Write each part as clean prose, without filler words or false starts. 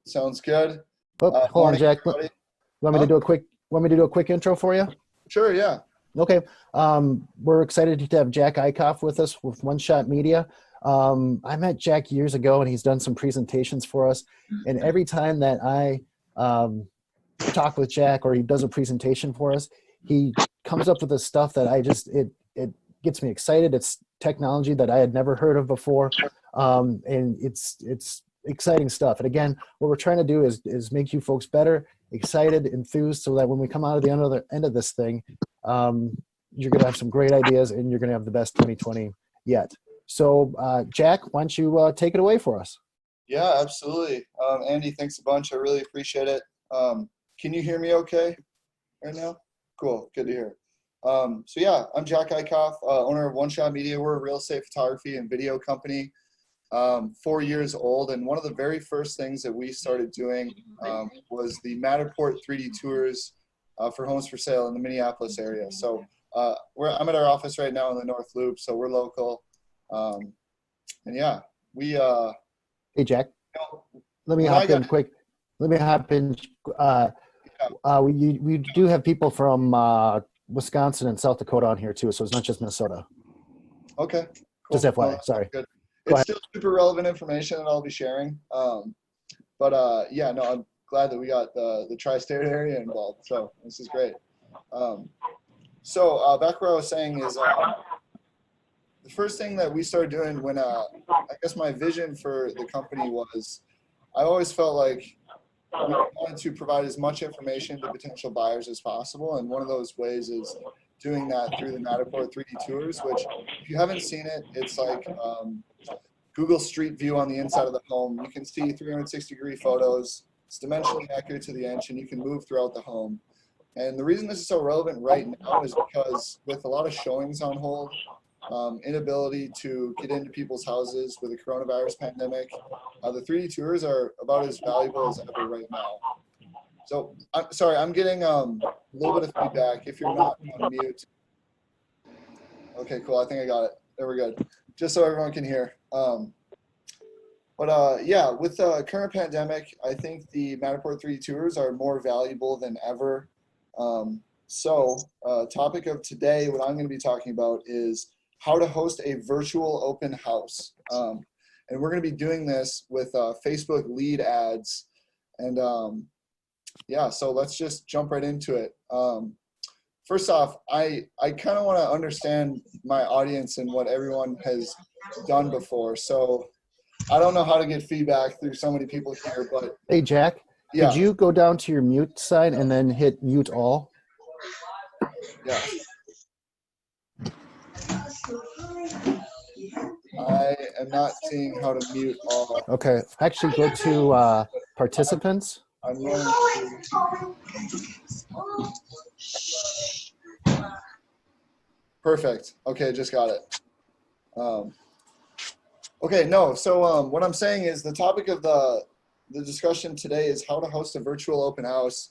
Sounds good. Oh, hold on, Morning, Jack. everybody. Want me to Huh? do a quick? Want me to do a quick intro for you? Sure, yeah. Okay. We're excited to have Jack Eickhoff with us with One Shot Media. I met Jack years ago, and he's done some presentations for us. And every time that I talk with Jack, or he does a presentation for us, he comes up with the stuff that it gets me excited. It's technology that I had never heard of before, and it's exciting stuff. And again, what we're trying to do is make you folks better, excited, enthused, so that when we come out of the end of this thing, you're going to have some great ideas, and you're going to have the best 2020 yet. So, Jack, why don't you take it away for us? Yeah, absolutely. Andy, thanks a bunch. I really appreciate it. Can you hear me okay right now? Cool, good to hear. So yeah, I'm Jack Eickhoff, owner of One Shot Media. We're a real estate photography and video company, 4 years old. And one of the very first things that we started doing was the Matterport 3D tours for homes for sale in the Minneapolis area. So I'm at our office right now in the North Loop, so we're local. And yeah, we Hey, Jack. Let me when I hop in got quick. Let me hop in. yeah, We do have people from Wisconsin and South Dakota on here too, so it's not just Minnesota. okay, Just cool. No, FYI. that sounds Sorry. good. Go It's ahead. still super relevant information that I'll be sharing. Yeah, no, I'm glad that we got the tri-state area involved. So this is great. Um, Back where I was saying is the first thing that we started doing when I guess my vision for the company was I always felt like we wanted to provide as much information to potential buyers as possible, and one of those ways is doing that through the Matterport 3D tours. Which, if you haven't seen it, it's like Google Street View on the inside of the home. You can see 360-degree photos. It's dimensionally accurate to the inch, and you can move throughout the home. And the reason this is so relevant right now is because with a lot of showings on hold, inability to get into people's houses with the coronavirus pandemic, the 3D tours are about as valuable as ever right now. So I'm sorry, I'm getting a little bit of feedback. If you're not on mute, okay, cool. I think I got it. There, we're good. Just so everyone can hear. Yeah, with the current pandemic, I think the Matterport 3D tours are more valuable than ever. Topic of today, what I'm going to be talking about is how to host a virtual open house. And we're going to be doing this with Facebook lead ads. And yeah, so let's just jump right into it. First off, I kind of want to understand my audience and what everyone has done before. So I don't know how to get feedback through so many people here, but Hey, Jack. Could yeah, you go down to your mute side and then hit mute all? yeah. I am not seeing how to mute all. Okay. Actually, go to participants. I'm going to. Perfect. Okay, just got it. Um, okay, no. What I'm saying is the topic of the discussion today is how to host a virtual open house,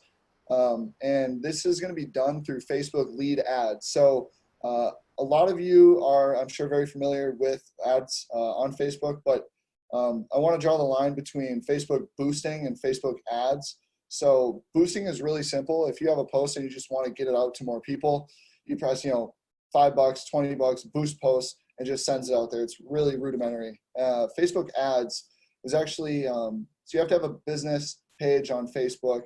and this is going to be done through Facebook lead ads. So a lot of you are, I'm sure, very familiar with ads on Facebook, but I want to draw the line between Facebook boosting and Facebook ads. So boosting is really simple. If you have a post and you just want to get it out to more people, you press, $5, $20, boost post, and just sends it out there. It's really rudimentary. Facebook ads is actually, so you have to have a business page on Facebook,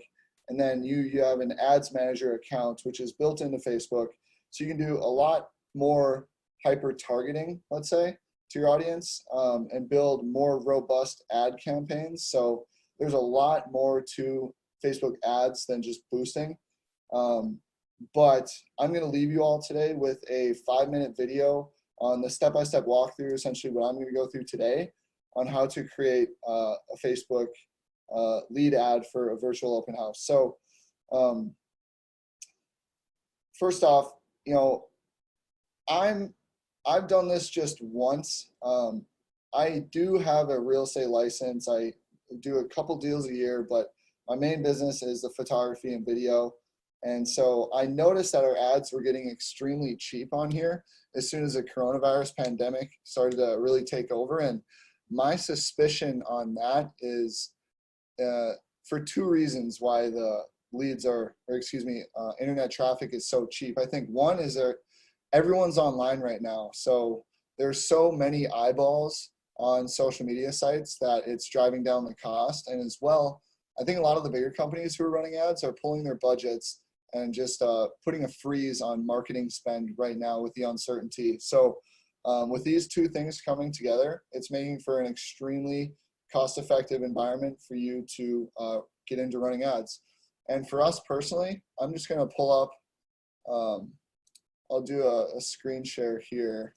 and then you have an ads manager account, which is built into Facebook. So you can do a lot more hyper targeting, let's say, to your audience, and build more robust ad campaigns. So there's a lot more to Facebook ads than just boosting. But I'm going to leave you all today with a 5-minute video on the step-by-step walkthrough, essentially what I'm going to go through today on how to create a Facebook lead ad for a virtual open house. So first off, I've done this just once. I do have a real estate license. I do a couple deals a year, but my main business is the photography and video. And so I noticed that our ads were getting extremely cheap on here as soon as the coronavirus pandemic started to really take over. And my suspicion on that is for two reasons why the leads are, or excuse me, internet traffic is so cheap. I think one is that everyone's online right now. So there's so many eyeballs on social media sites that it's driving down the cost. And as well, I think a lot of the bigger companies who are running ads are pulling their budgets and just putting a freeze on marketing spend right now with the uncertainty. So with these two things coming together, it's making for an extremely cost-effective environment for you to get into running ads. And for us personally, I'm just going to pull up, I'll do a screen share here.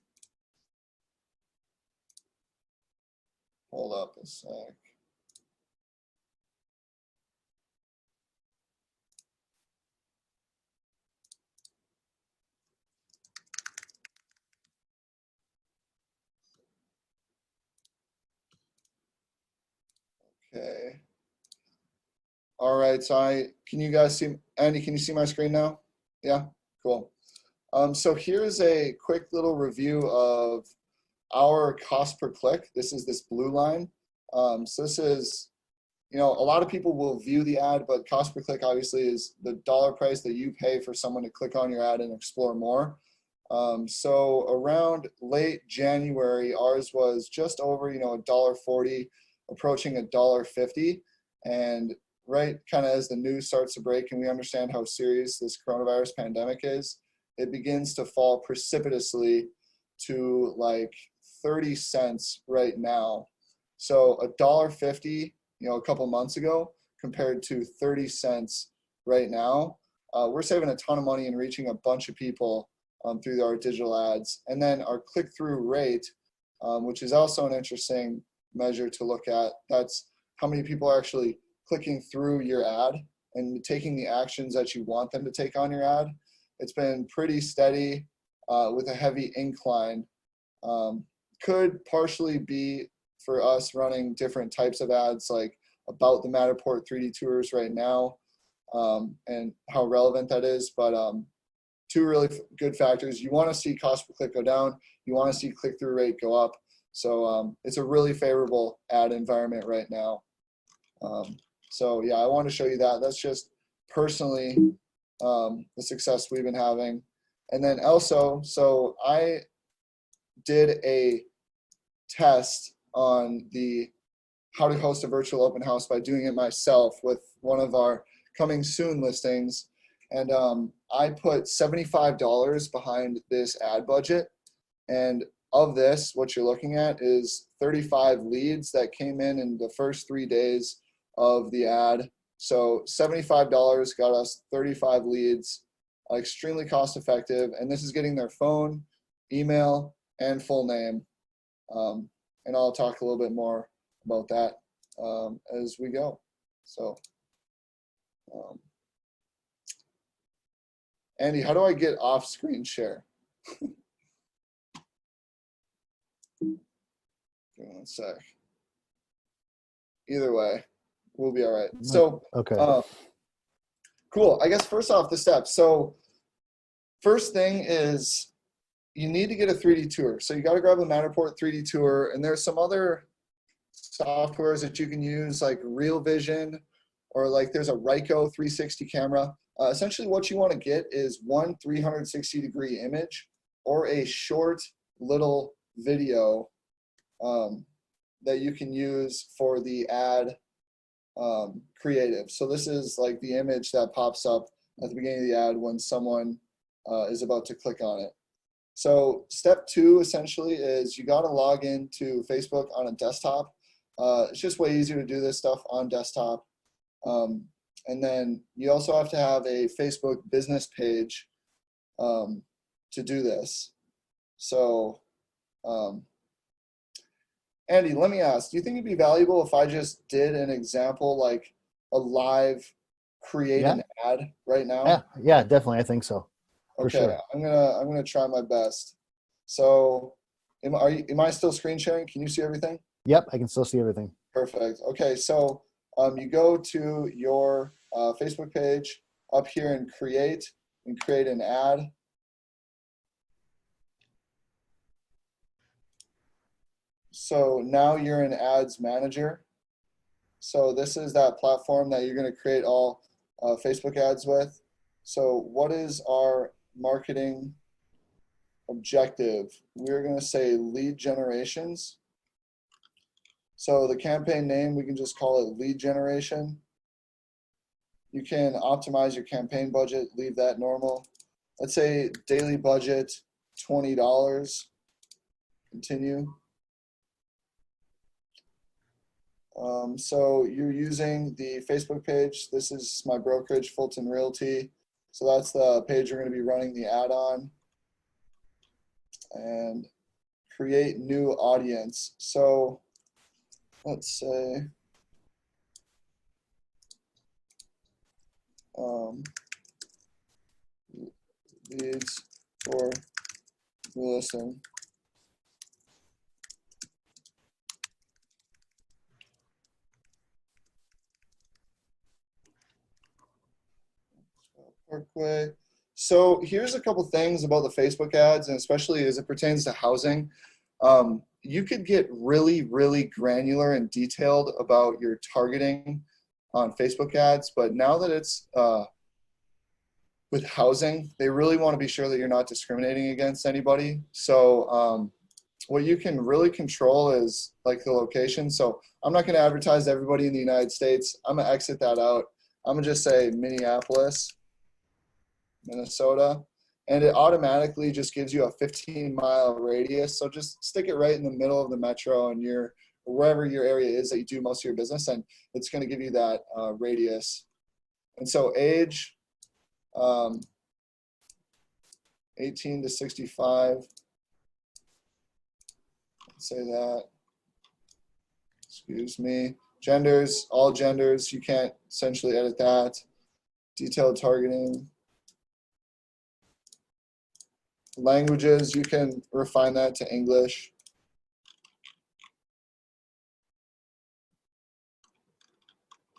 Hold up a sec. Okay. All right, so can you guys see, Andy, can you see my screen now? Yeah, cool. So here's a quick little review of our cost per click. This is this blue line. So this is, a lot of people will view the ad, but cost per click obviously is the dollar price that you pay for someone to click on your ad and explore more. So around late January, ours was just over, $1.40, approaching $1.50. And right kind of as the news starts to break and we understand how serious this coronavirus pandemic is, it begins to fall precipitously to like 30 cents right now. So $1.50, a couple months ago compared to 30 cents right now. We're saving a ton of money and reaching a bunch of people through our digital ads. And then our click-through rate, which is also an interesting measure to look at. That's how many people are actually clicking through your ad and taking the actions that you want them to take on your ad. It's been pretty steady with a heavy incline. Could partially be for us running different types of ads like about the Matterport 3D tours right now and how relevant that is. But two really good factors. You want to see cost per click go down. You want to see click-through rate go up. So it's a really favorable ad environment right now. So yeah, I want to show you that. That's just personally the success we've been having. And then also, so I did a test on the how to host a virtual open house by doing it myself with one of our coming soon listings. And I put $75 behind this ad budget. And of this, what you're looking at is 35 leads that came in the first 3 days of the ad. So $75 got us 35 leads, extremely cost effective. And this is getting their phone, email, and full name. And I'll talk a little bit more about that as we go. So Andy, how do I get off screen share? Give me 1 sec. Either way, we'll be all right. So, okay. Cool. I guess first off, the steps. So first thing is you need to get a 3D tour. So you got to grab a Matterport 3D tour, and there's some other softwares that you can use like Real Vision, or like there's a Ryko 360 camera. Essentially what you want to get is one 360-degree image or a short little video that you can use for the ad creative. So this is like the image that pops up at the beginning of the ad when someone is about to click on it. So step 2 essentially is you got to log into Facebook on a desktop. It's just way easier to do this stuff on desktop. And then you also have to have a Facebook business page to do this. So Andy, let me ask, do you think it'd be valuable if I just did an example, like a live create an ad right now? Yeah, definitely. I think so. For Okay, sure. I'm gonna try my best. So am I still screen sharing? Can you see everything? Yep, I can still see everything. Perfect. Okay, so you go to your Facebook page up here and create an ad. So now you're in Ads Manager. So this is that platform that you're going to create all Facebook ads with. So what is our marketing objective? We're going to say lead generations. So the campaign name, we can just call it lead generation. You can optimize your campaign budget, leave that normal. Let's say daily budget, $20. Continue. So you're using the Facebook page. This is my brokerage, Fulton Realty. So that's the page we're going to be running the ad on. And create new audience. So let's say leads for new listing. Parkway. So here's a couple things about the Facebook ads, and especially as it pertains to housing. You could get really, really granular and detailed about your targeting on Facebook ads, but now that it's with housing, they really want to be sure that you're not discriminating against anybody. So what you can really control is like the location. So I'm not going to advertise to everybody in the United States. I'm going to exit that out. I'm going to just say Minneapolis, Minnesota, and it automatically just gives you a 15-mile radius. So just stick it right in the middle of the metro and wherever your area is that you do most of your business, and it's going to give you that radius. And so age, 18 to 65. Let's say that. Excuse me. Genders, all genders. You can't essentially edit that. Detailed targeting. Languages, you can refine that to English.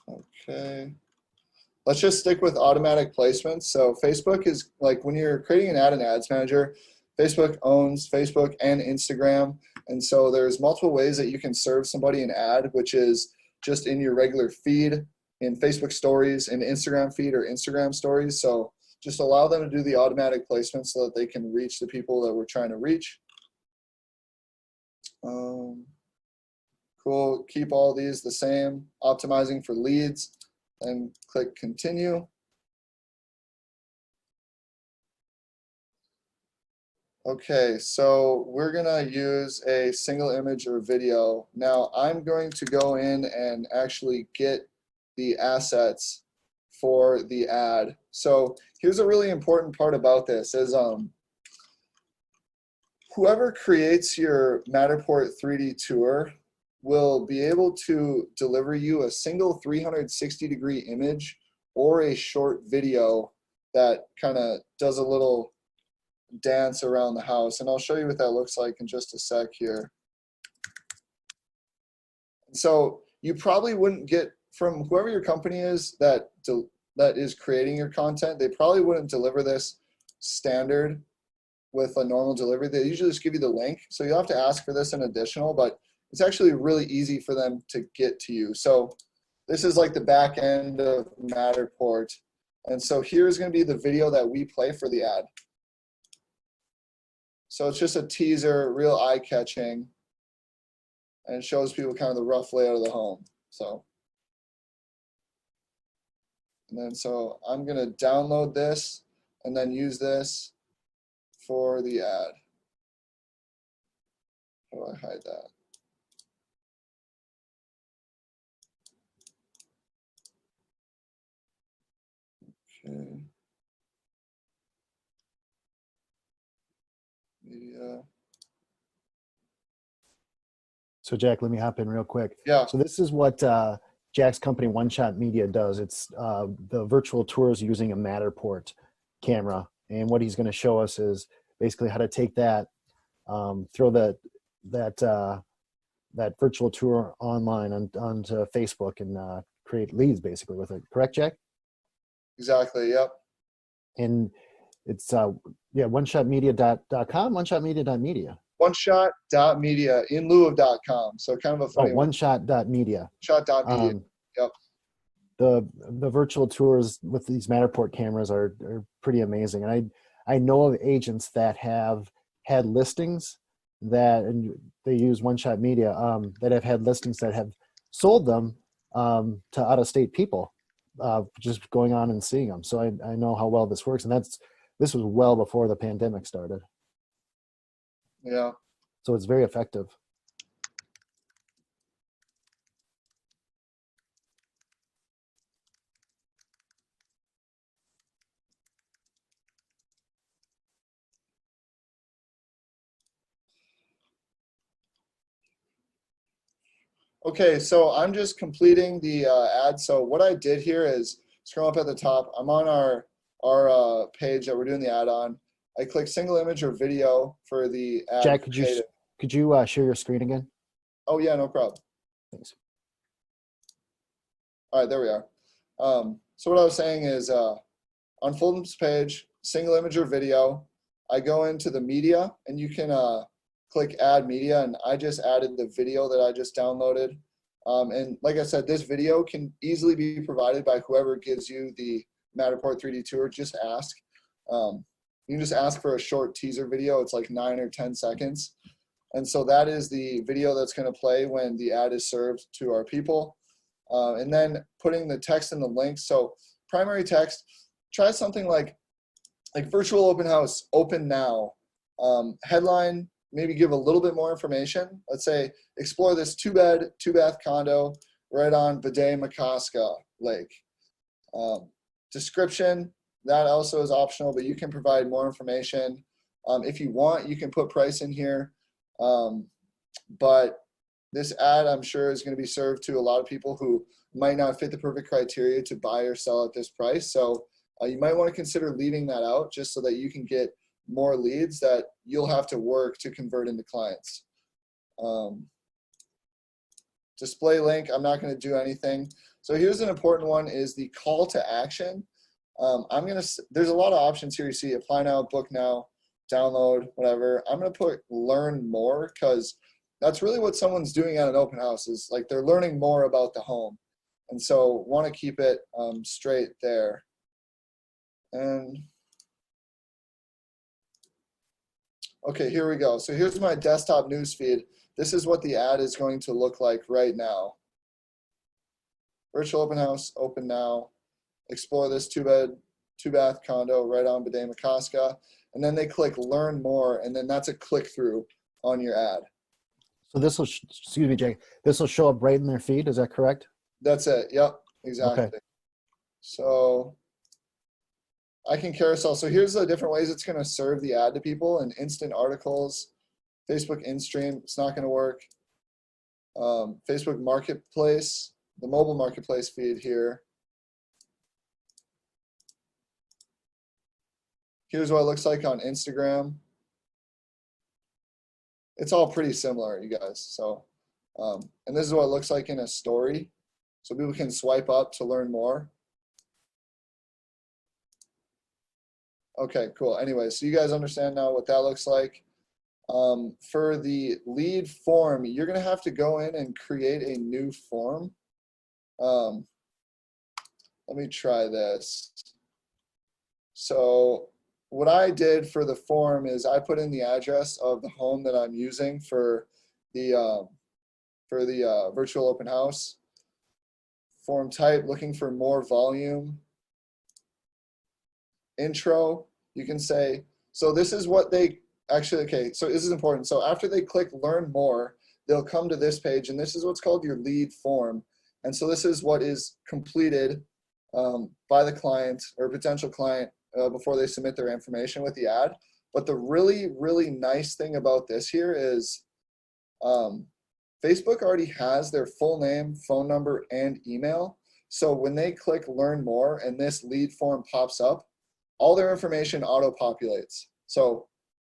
Okay. Let's just stick with automatic placements. So Facebook is like when you're creating an ad in Ads Manager, Facebook owns Facebook and Instagram. And so there's multiple ways that you can serve somebody an ad, which is just in your regular feed, in Facebook stories, in Instagram feed or Instagram stories. So just allow them to do the automatic placement so that they can reach the people that we're trying to reach. Cool, keep all these the same, optimizing for leads, and click continue. Okay, so we're gonna use a single image or video. Now I'm going to go in and actually get the assets for the ad. So here's a really important part about this is whoever creates your Matterport 3D tour will be able to deliver you a single 360-degree image or a short video that kind of does a little dance around the house. And I'll show you what that looks like in just a sec here. So you probably wouldn't get, from whoever your company is that is creating your content, they probably wouldn't deliver this standard with a normal delivery. They usually just give you the link. So you'll have to ask for this in additional, but it's actually really easy for them to get to you. So this is like the back end of Matterport. And so here's going to be the video that we play for the ad. So it's just a teaser, real eye-catching, and it shows people kind of the rough layout of the home. So, and then so I'm going to download this and then use this for the ad. How do I hide that? Okay. Media. So Jack, let me hop in real quick. Yeah. So this is what Jack's company, One Shot Media, does. It's the virtual tours using a Matterport camera. And what he's going to show us is basically how to take that, throw that virtual tour online onto Facebook and create leads basically with it. Correct, Jack? Exactly. Yep. And it's oneshotmedia.com, oneshotmedia.media. Oneshot.media in lieu of .com. So kind of a funny oneshot.media. Shot.media. Yep. The virtual tours with these Matterport cameras are pretty amazing. And I know of agents that have had listings that, and they use One Shot Media, that have had listings that have sold them to out-of-state people, just going on and seeing them. So I know how well this works, and this was well before the pandemic started. Yeah. So it's very effective. Okay, so I'm just completing the ad. So what I did here is scroll up at the top. I'm on our page that we're doing the ad on. I click single image or video for the ad. Jack, could you share your screen again? Oh yeah, no problem. Thanks. All right, there we are. So what I was saying is on Fulton's page, single image or video, I go into the media and you can click add media, and I just added the video that I just downloaded. And like I said, this video can easily be provided by whoever gives you the Matterport 3D tour. Just ask. You can just ask for a short teaser video. It's like 9 or 10 seconds. And so that is the video that's going to play when the ad is served to our people. And then putting the text in the link. So primary text, try something like virtual open house, open now. Headline, maybe give a little bit more information. Let's say, explore this 2-bed, 2-bath condo right on Badé-Makaska Lake. Description, that also is optional, but you can provide more information. If you want, you can put price in here. But this ad, I'm sure, is going to be served to a lot of people who might not fit the perfect criteria to buy or sell at this price. So you might want to consider leaving that out just so that you can get more leads that you'll have to work to convert into clients. Display link, I'm not going to do anything. So here's an important one, is the call to action. There's a lot of options here. You see apply now, book now, download, whatever. I'm going to put learn more, because that's really what someone's doing at an open house, is like they're learning more about the home. And so want to keep it straight there. And okay, here we go. So here's my desktop newsfeed. This is what the ad is going to look like right now. Virtual open house, open now. Explore this 2-bed, 2-bath condo right on Badé-Makaska. And then they click learn more, and then that's a click through on your ad. So this will, excuse me, Jake, this will show up right in their feed. Is that correct? That's it. Yep, exactly. Okay. So I can carousel. So here's the different ways it's going to serve the ad to people: and instant articles, Facebook InStream, it's not going to work. Facebook Marketplace, the mobile marketplace feed here. Here's what it looks like on Instagram. It's all pretty similar, you guys. So, and this is what it looks like in a story. So people can swipe up to learn more. Okay, cool. Anyway, so you guys understand now what that looks like. For the lead form, you're going to have to go in and create a new form. Let me try this. So what I did for the form is I put in the address of the home that I'm using for the virtual open house. Form type, looking for more volume. Intro, you can say, so this is what they actually, okay, so this is important. So after they click learn more, they'll come to this page, and this is what's called your lead form. And so this is what is completed by the client or potential client before they submit their information with the ad. But the really, really nice thing about this here is Facebook already has their full name, phone number, and email. So when they click learn more and this lead form pops up, all their information auto-populates. So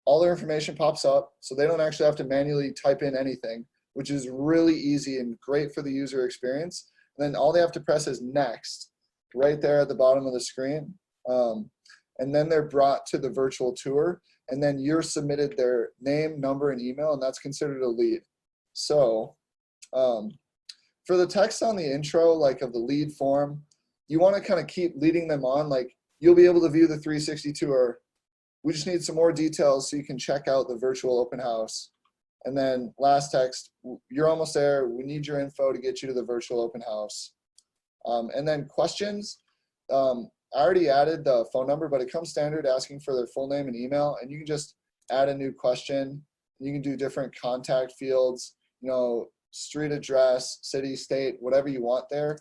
all their information pops up, so they don't actually have to manually type in anything, which is really easy and great for the user experience. And then all they have to press is next, right there at the bottom of the screen. And then they're brought to the virtual tour, and then you're submitted their name, number, and email, and that's considered a lead. So for for the text on the intro, like of the lead form, you want to kind of keep leading them on. Like you'll be able to view the 360 tour. We just need some more details so you can check out the virtual open house. And then last text, you're almost there. We need your info to get you to the virtual open house. And then questions. I already added the phone number, but it comes standard asking for their full name and email. And you can just add a new question. You can do different contact fields, street address, city, state, whatever you want there.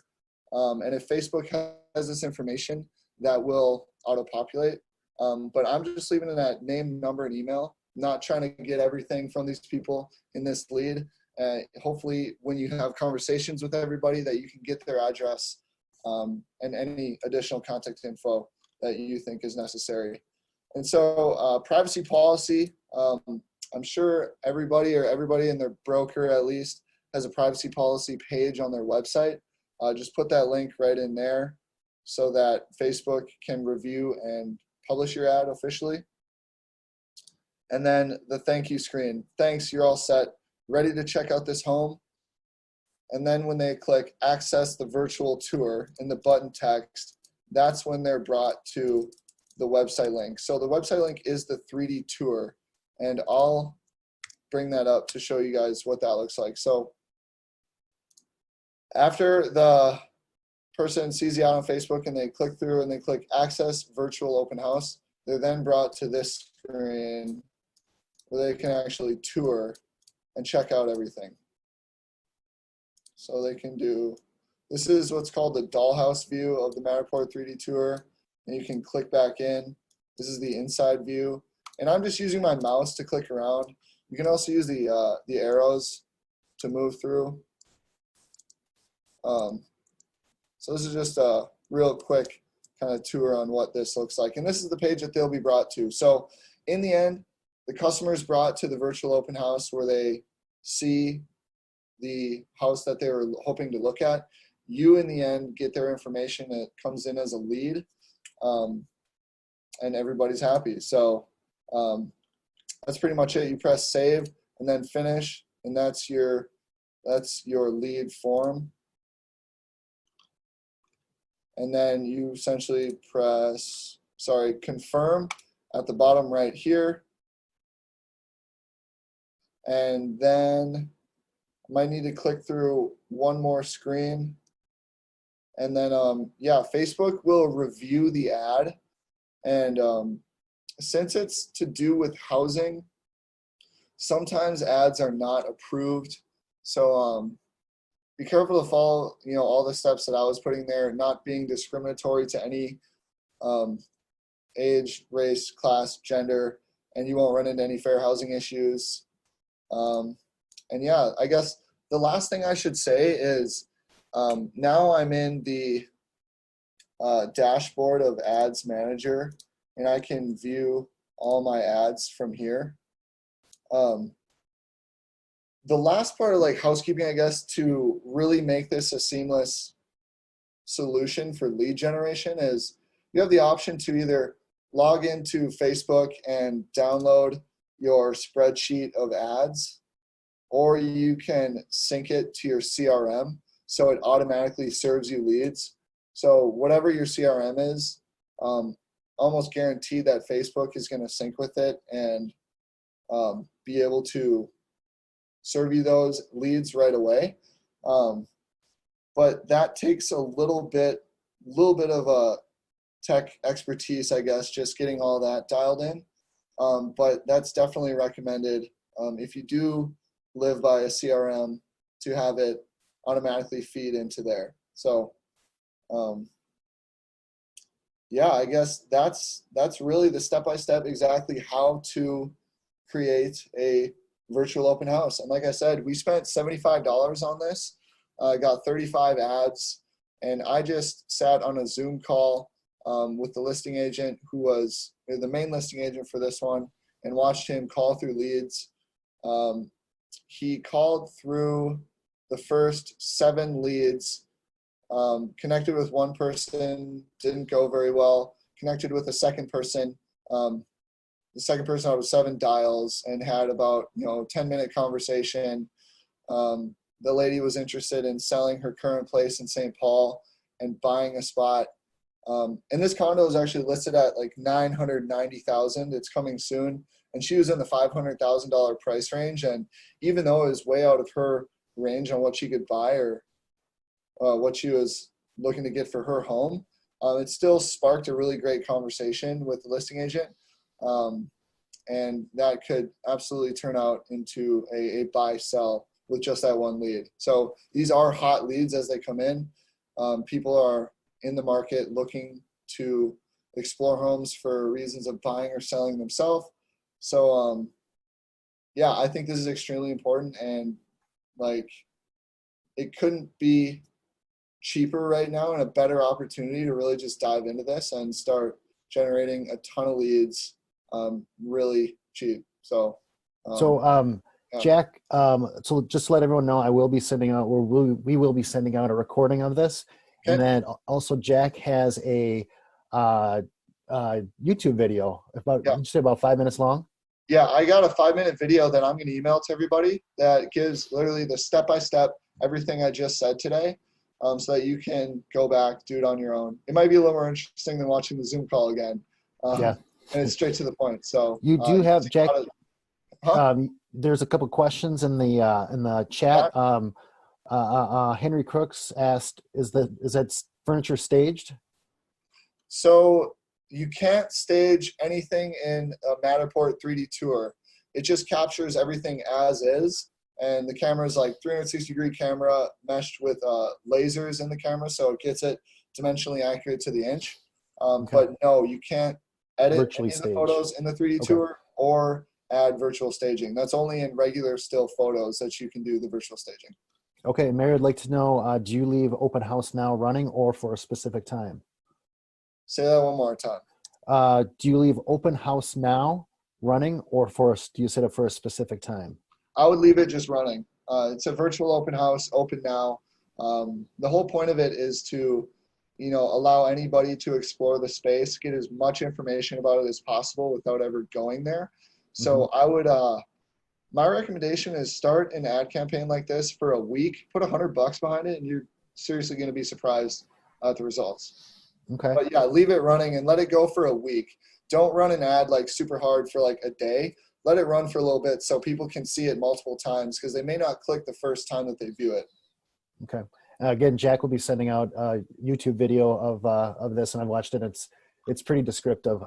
And if Facebook has this information, that will auto-populate. But I'm just leaving it at name, number, and email, not trying to get everything from these people in this lead. Hopefully, when you have conversations with everybody, that you can get their address and any additional contact info that you think is necessary. And so privacy policy, I'm sure everybody and their broker at least has a privacy policy page on their website. Just put that link right in there so that Facebook can review and publish your ad officially. And then the thank you screen. Thanks, you're all set. Ready to check out this home. And then when they click access the virtual tour in the button text, that's when they're brought to the website link. So the website link is the 3D tour, and I'll bring that up to show you guys what that looks like. So after the person sees the ad on Facebook and they click through and they click access virtual open house, they're then brought to this screen where they can actually tour and check out everything. So they can do, this is what's called the dollhouse view of the Matterport 3D tour, and you can click back in. This is the inside view, and I'm just using my mouse to click around. You can also use the arrows to move through. So this is just a real quick kind of tour on what this looks like, and this is the page that they'll be brought to. So in the end, the customer is brought to the virtual open house where they see the house that they were hoping to look at. You, in the end, get their information. It comes in as a lead, and everybody's happy. So that's pretty much it. You press save and then finish, and that's your lead form. And then you essentially press, confirm at the bottom right here. And then I might need to click through one more screen. And then, yeah, Facebook will review the ad. And since it's to do with housing, sometimes ads are not approved. So be careful to follow, all the steps that I was putting there, not being discriminatory to any age, race, class, gender, and you won't run into any fair housing issues. And yeah, I guess the last thing I should say is now I'm in the dashboard of Ads Manager, and I can view all my ads from here. The last part of housekeeping, I guess, to really make this a seamless solution for lead generation is you have the option to either log into Facebook and download your spreadsheet of ads, or you can sync it to your CRM so it automatically serves you leads. So whatever your CRM is, almost guaranteed that Facebook is going to sync with it and be able to serve you those leads right away. But that takes a little bit of a tech expertise, I guess, just getting all that dialed in. But that's definitely recommended if you do live by a CRM to have it automatically feed into there. So yeah, I guess that's really the step-by-step exactly how to create a virtual open house. And like I said, we spent $75 on this, got 35 ads, and I just sat on a Zoom call with the listing agent who was the main listing agent for this one and watched him call through leads. He called through the first 7 leads, connected with one person, didn't go very well, connected with a second person. The second person out of 7 dials and had about 10-minute conversation. the lady was interested in selling her current place in St. Paul and buying a spot. And this condo is actually listed at like 990,000. It's coming soon, and she was in the $500,000 price range. And even though it was way out of her range on what she could buy or what she was looking to get for her home, it still sparked a really great conversation with the listing agent. And that could absolutely turn out into a buy sell with just that one lead. So these are hot leads as they come in. People are in the market looking to explore homes for reasons of buying or selling themselves. So yeah, I think this is extremely important, and like it couldn't be cheaper right now and a better opportunity to really just dive into this and start generating a ton of leads really cheap. So yeah. Jack, so just to let everyone know, I will be sending out, or we will be sending out a recording of this. Okay. And then also Jack has a YouTube video about, Yeah. you say about 5 minutes long? Yeah, I got a 5-minute video that I'm going to email to everybody that gives literally the step-by-step everything I just said today, so that you can go back, do it on your own. It might be a little more interesting than watching the Zoom call again. Yeah. And it's straight to the point. So You do have, Jack, Huh? There's a couple questions in the chat. Henry Crooks asked, is that furniture staged? So you can't stage anything in a Matterport 3D tour. It just captures everything as is. And the camera is like 360-degree camera meshed with lasers in the camera, so it gets it dimensionally accurate to the inch. Okay. But no, you can't edit Virtually any of the stage. photos in the 3D Okay. tour or add virtual staging. That's only in regular still photos that you can do the virtual staging. Okay, Mary, I'd like to know, do you leave open house now running or for a specific time? Say that one more time. Do you leave open house now running or do you set it for a specific time? I would leave it just running. It's a virtual open house, open now. The whole point of it is to, allow anybody to explore the space, get as much information about it as possible without ever going there. So I would, my recommendation is start an ad campaign like this for a week, put $100 behind it, and you're seriously going to be surprised at the results. Okay. But yeah, leave it running and let it go for a week. Don't run an ad like super hard for like a day. Let it run for a little bit so people can see it multiple times, because they may not click the first time that they view it. Okay. Again, Jack will be sending out a YouTube video of this, and I've watched it. It's pretty descriptive.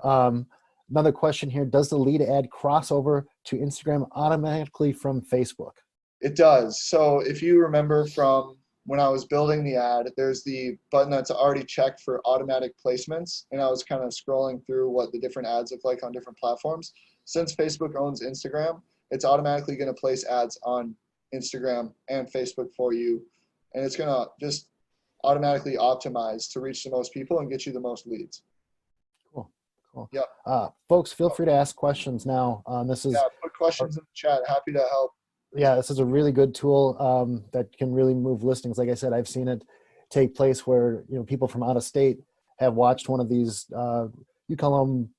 Another question here: does the lead ad cross over to Instagram automatically from Facebook? It does. So if you remember from when I was building the ad, there's the button that's already checked for automatic placements, and I was kind of scrolling through what the different ads look like on different platforms. Since Facebook owns Instagram, it's automatically going to place ads on Instagram and Facebook for you, and it's going to just automatically optimize to reach the most people and get you the most leads. Cool. Yeah. Folks, feel free to ask questions now. This is put questions in the chat. Happy to help. Yeah, this is a really good tool that can really move listings. Like I said, I've seen it take place where people from out of state have watched one of these. You call them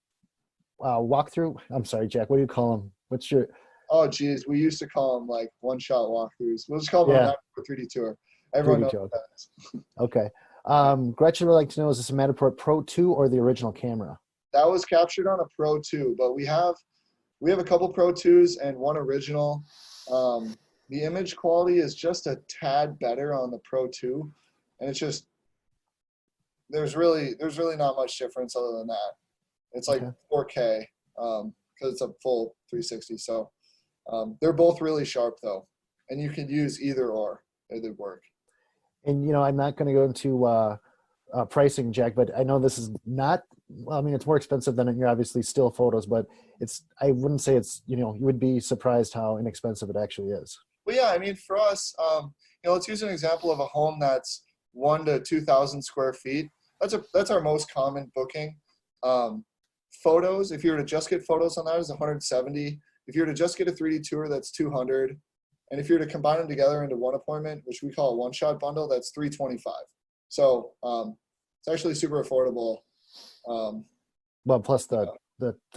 walkthrough. I'm sorry, Jack. What do you call them? What's your? Oh, geez, we used to call them like one-shot walkthroughs. We'll just call them a 3D tour. Everyone 3D knows tour. what that is. Okay. Gretchen would like to know: is this a Matterport Pro 2 or the original camera? That was captured on a Pro 2, but we have a couple Pro 2s and one original. The image quality is just a tad better on the Pro 2, and it's just there's really not much difference other than that. It's like 4K because it's a full 360. So they're both really sharp though, and you can use either or. It'd work. And I'm not going to go into pricing, Jack, but I know this is not. Well, I mean, it's more expensive than your obviously still photos, but I wouldn't say it's, you would be surprised how inexpensive it actually is. Well, yeah, I mean, for us, let's use an example of a home that's 1,000 to 2,000 square feet. That's our most common booking. Photos, if you were to just get photos on that, is 170. If you were to just get a 3D tour, that's 200. And if you were to combine them together into one appointment, which we call a one-shot bundle, that's 325. So it's actually super affordable. Well, plus the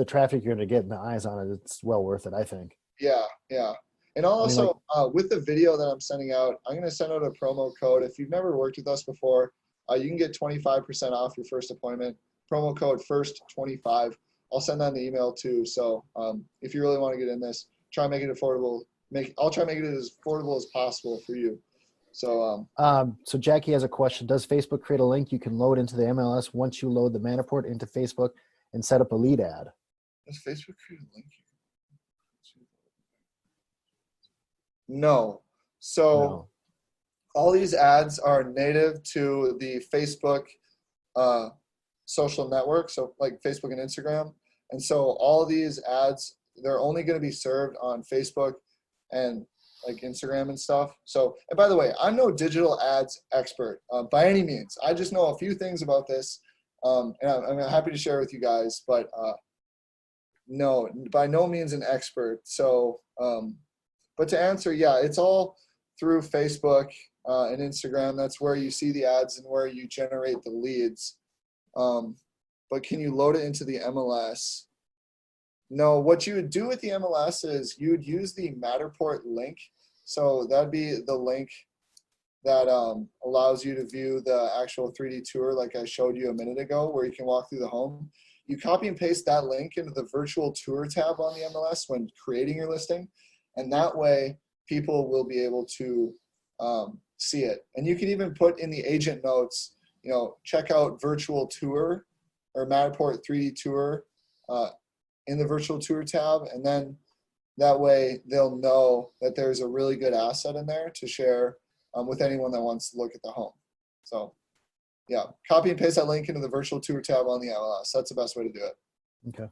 traffic you're going to get and the eyes on it, it's well worth it, I think. Yeah. And I'll I mean, like, also, with the video that I'm sending out, I'm going to send out a promo code. If you've never worked with us before, you can get 25% off your first appointment. Promo code FIRST25. I'll send that in the email too. So if you really want to get in this, try and make it affordable. I'll try and make it as affordable as possible for you. So so Jackie has a question. Does Facebook create a link you can load into the MLS once you load the Matterport into Facebook and set up a lead ad? does Facebook create a link? No. So No. all these ads are native to the Facebook social network, so like Facebook and Instagram. And so all of these ads, they're only going to be served on Facebook and like Instagram and stuff. So, and by the way, I'm no digital ads expert by any means. I just know a few things about this, and I'm happy to share with you guys. But no, by no means an expert. So, but to answer, yeah, it's all through Facebook and Instagram. That's where you see the ads and where you generate the leads. But can you load it into the MLS? No, what you would do with the MLS is you would use the Matterport link. So that'd be the link that allows you to view the actual 3D tour like I showed you a minute ago, where you can walk through the home. You copy and paste that link into the virtual tour tab on the MLS when creating your listing. And that way people will be able to see it. And you can even put in the agent notes, you know, check out virtual tour or Matterport 3D tour in the virtual tour tab. And then that way they'll know that there's a really good asset in there to share with anyone that wants to look at the home. So yeah, copy and paste that link into the virtual tour tab on the MLS. That's the best way to do it. Okay.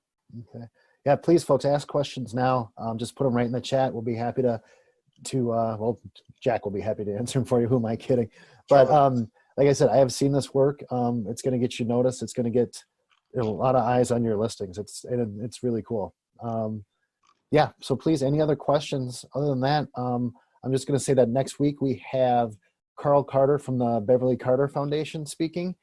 Okay. Yeah, please, folks, ask questions now. Just put them right in the chat. We'll be happy to well, Jack will be happy to answer them for you. Who am I kidding? But like I said, I have seen this work. It's going to get you noticed. It's going to get a lot of eyes on your listings. It's really cool. Yeah. So please, any other questions? Other than that, I'm just going to say that next week we have Carl Carter from the Beverly Carter Foundation speaking.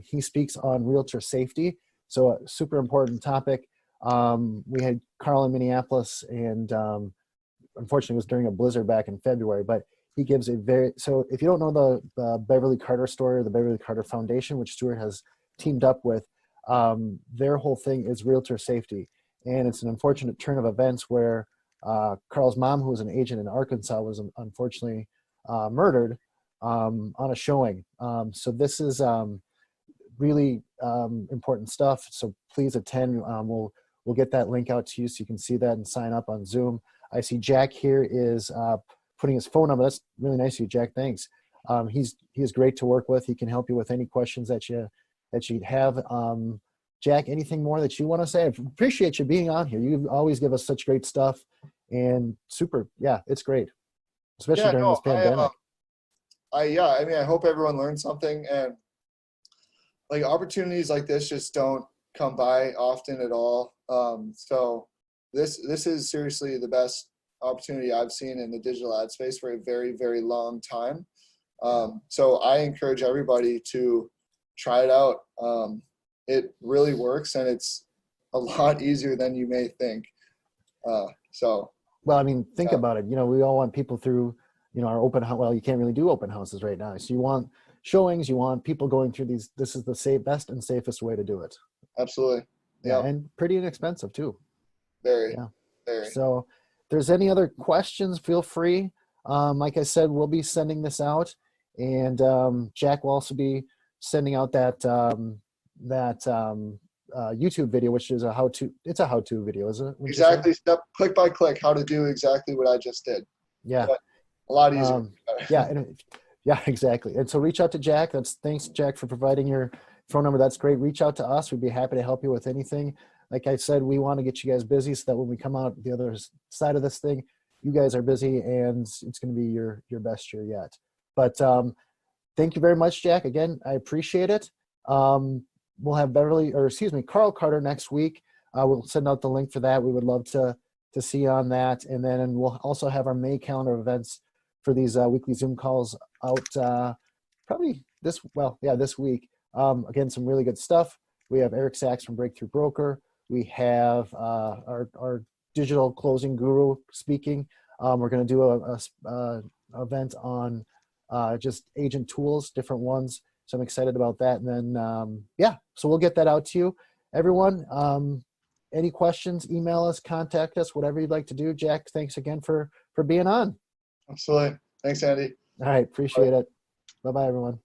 He speaks on realtor safety. So a super important topic. We had Carl in Minneapolis, and unfortunately it was during a blizzard back in February, but he gives so if you don't know the Beverly Carter story or the Beverly Carter Foundation, which Stuart has teamed up with, their whole thing is realtor safety. And it's an unfortunate turn of events where Carl's mom, who was an agent in Arkansas, was unfortunately murdered on a showing. So this is really important stuff. So please attend. We'll get that link out to you so you can see that and sign up on Zoom. I see Jack here is putting his phone number. That's really nice of you, Jack. Thanks. He's great to work with. He can help you with any questions that you have. Jack, anything more that you want to say? I appreciate you being on here. You always give us such great stuff, and super. Yeah, it's great, especially during this pandemic. I hope everyone learned something, and like opportunities like this just don't come by often at all. So this is seriously the best opportunity I've seen in the digital ad space for a very, very long time. So I encourage everybody to try it out. It really works, and it's a lot easier than you may think. Well, I mean, think about it. You know, we all want people through, our open house. Well, you can't really do open houses right now. So you want showings, you want people going through these. This is the best and safest way to do it. Absolutely. Yeah, and pretty inexpensive too. Very. Yeah. Very. So if there's any other questions, feel free. Like I said, we'll be sending this out, and Jack will also be sending out that YouTube video, which is a how-to. It's a how-to video, isn't it? Exactly. Step click by click, how to do exactly what I just did. Yeah. But a lot easier. Yeah, exactly. And so reach out to Jack. Thanks, Jack, for providing your phone number. That's great. Reach out to us. We'd be happy to help you with anything. Like I said, we want to get you guys busy so that when we come out the other side of this thing, you guys are busy, and it's going to be your best year yet. But thank you very much, Jack. Again, I appreciate it. We'll have Carl Carter next week. We'll send out the link for that. We would love to see you on that. And then we'll also have our May calendar events for these weekly Zoom calls out probably this week. Again, some really good stuff. We have Eric Sachs from Breakthrough Broker. We have our digital closing guru speaking. We're going to do a event on just agent tools, different ones. So I'm excited about that. And then, yeah, so we'll get that out to you. Everyone, any questions, email us, contact us, whatever you'd like to do. Jack, thanks again for being on. Absolutely. Thanks, Andy. All right, appreciate it. Bye-bye, everyone.